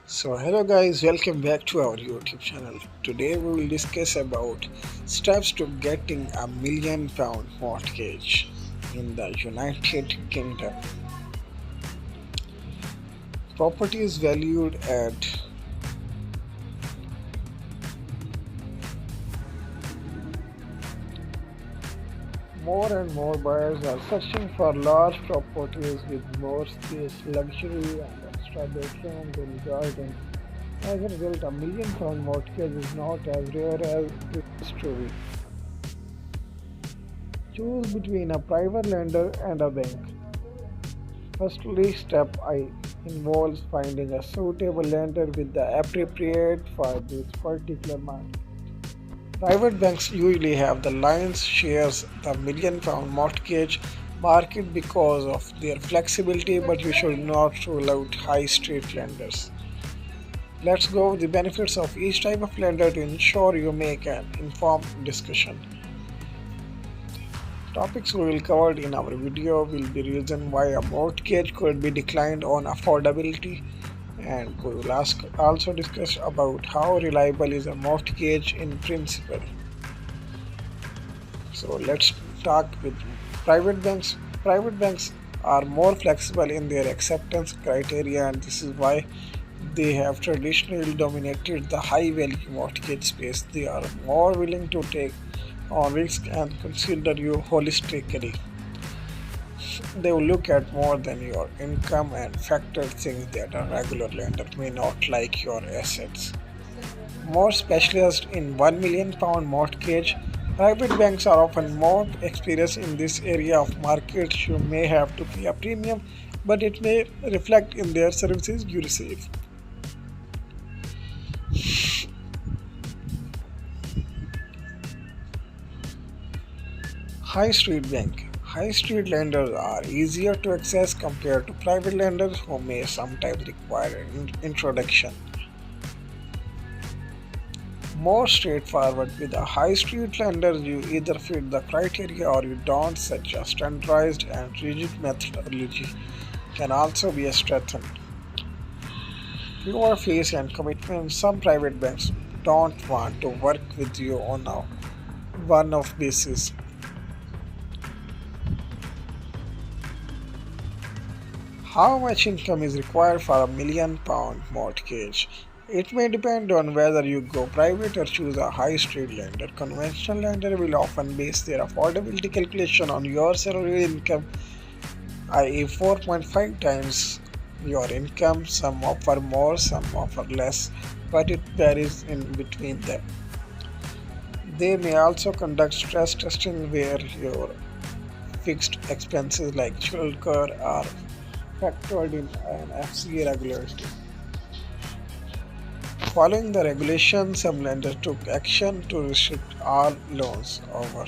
So hello guys, welcome back to our YouTube channel. Today we will discuss about steps to getting £1 million mortgage in the United Kingdom. Property is valued at more and more buyers are searching for large properties with more space, luxury and extra bedrooms and gardens. As a result, £1 million mortgage is not as rare as it used to be. Choose between a private lender and a bank. Firstly, step I involves finding a suitable lender with the appropriate for this particular market. Private banks usually have the lion's shares the £1 million mortgage market because of their flexibility, but you should not rule out high street lenders. Let's go over the benefits of each type of lender to ensure you make an informed discussion. Topics we will cover in our video will be reason why a mortgage could be declined on affordability, and we will also discuss about how reliable is a mortgage in principle. So let's talk with private banks. Private banks are more flexible in their acceptance criteria, and this is why they have traditionally dominated the high value mortgage space. They are more willing to take on risk and consider you holistically. They will look at more than your income and factor things that a regular lender may not, like your assets. More specialized in £1 million mortgage, private banks are often more experienced in this area of market. You may have to pay a premium, but it may reflect in their services you receive. High Street Bank. High street lenders are easier to access compared to private lenders who may sometimes require an introduction. More straightforward with a high street lender, you either fit the criteria or you don't. Such a standardized and rigid methodology can also be strengthened. Your fees and commitment. Some private banks don't want to work with you on a one-off basis. How much income is required for a £1 million mortgage? It may depend on whether you go private or choose a high street lender. Conventional lender will often base their affordability calculation on your salary income, i.e. 4.5 times your income. Some offer more, some offer less, but it varies in between them. They may also conduct stress testing where your fixed expenses like childcare are factored in an FCA regulation. Following the regulation, some lenders took action to restrict all loans over